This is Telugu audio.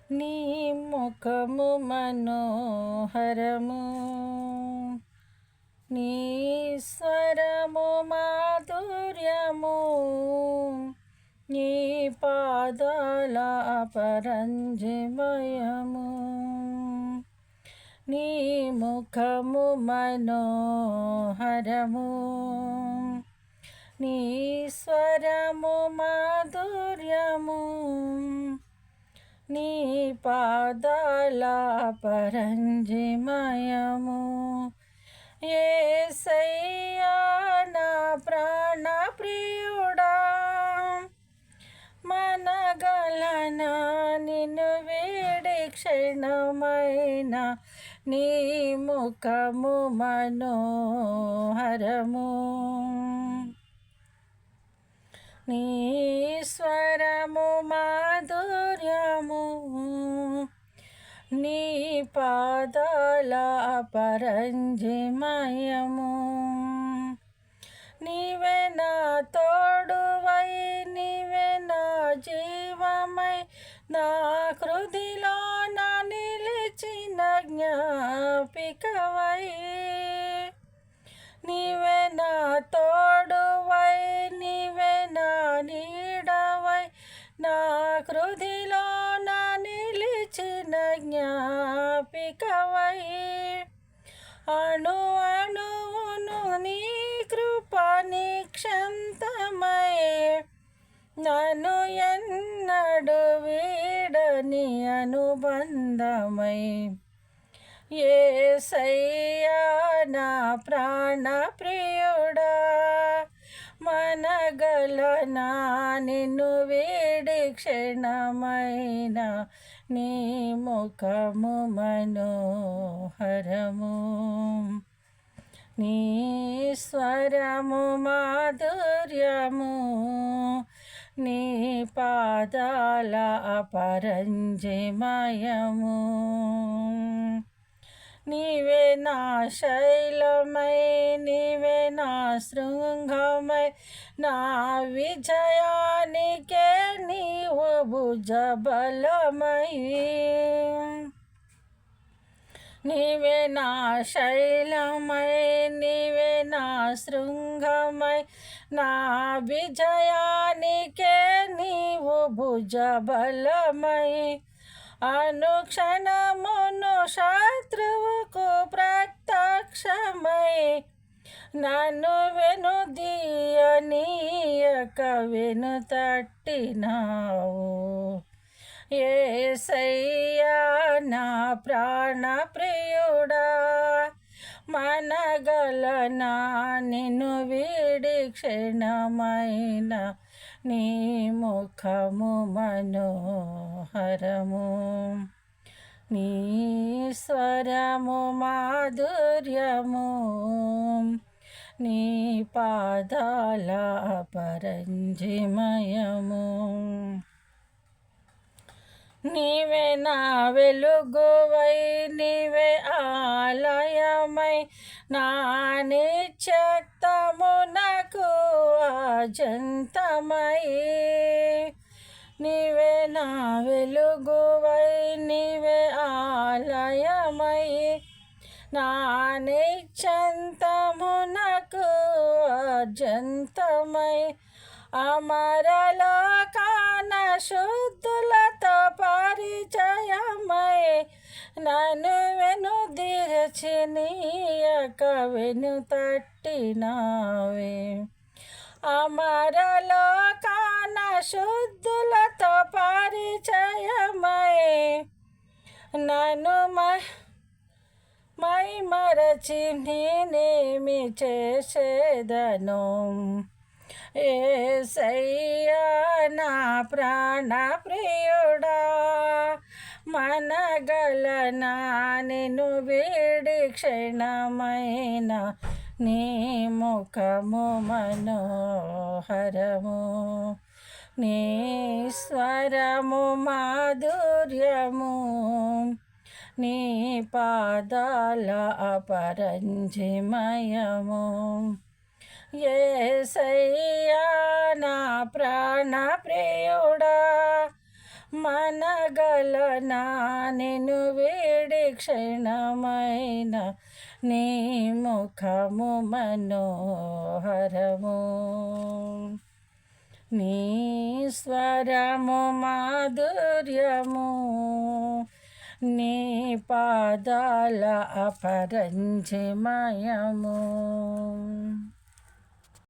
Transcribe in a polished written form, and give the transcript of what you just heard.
నీ ముఖము మనోహరము, నీ స్వరము మాధుర్యము, నీ పాదాల పరంజిమయము. నీ ముఖము మనోహరము, నీ స్వరము మాధుర్యము, నీ పాదాల పరంజిమయము. యేసయ్యా నా ప్రాణ ప్రియుడా, మనగలనా నిన్ను వేడి క్షణమైన, నీ ముఖము మనోహరము, నీ స్వరము మాధుర్యము, నీ పాదాల పరంజిమయము. నీవే నా తోడువై, నీవే నా జీవమై, నా హృదిలో నా నిలిచిన జ్ఞాపికవై. నీవే నా తోడువై, నీవే నా నీడవై, నా హృదిలో నా నిలిచిన జ్ఞాపికవై. అణు అణువును నీ కృప నిక్షంతమై, నన్ను ఎన్నడు వీడని అనుబంధమై. యేసయ్యా నా ప్రాణ ప్రియుడా, మనగలనా నిన్ను వేడి క్షణమైన, నీ ముఖము మనోహరము, నీ స్వరము మాధుర్యము, నీ పాదాల పరంజిమయము. నీవే నా శైలమై, నీవే నా శృంగమై, నా విజయానికే నీవు భుజబలమై. నీవే నా శైలమై, నీవే నా శృంగమై, నా విజయానికే నీవు భుజబలమై. అనుక్షణమును శత్రువుకు ప్రత్యక్షమై, నన్ను వెనుదీయనీయక వెనుతట్టినావు. యేసయ్యా నా ప్రాణ ప్రియుడా, మనగలనా నిన్ను వీడి క్షణమైన, నీ ముఖము మనోహరము, నీ స్వరము మాధుర్యము, నీ పాదాల పరంజిమయము. నీవే నా వెలుగువై, నీవే ఆలయమై, నా నిత్యత్వమునకు ఆజంతమై. నీవే నా వెలుగువై, నీవే ఆలయమై, నా నిత్యంతమునకు ఆజంతమై. అమరలోకాన శుద్ధులతో పరిచయమై, నన్ను వెనుదిరచినీయక వెనుతట్టినావే. అమరలోకాన శుద్ధులతో పరిచయమై, నన్ను మరచి నేనేమి చేసేదను. యేసయ్యా నా ప్రాణ ప్రియుడా, మనగలనా నిన్ను వీడి క్షణమైన, నీ ముఖము మనోహరము, నీ స్వరము మాధుర్యము, నీ పాదాల పరంజిమయము. యేసయ్యా నా ప్రాణ ప్రియుడా, మనగలనా నిన్ను వేడి క్షణమైన నీ ముఖము మనోహరము నీ స్వరము మాధుర్యము నీ పాదాల అపరంజిమయము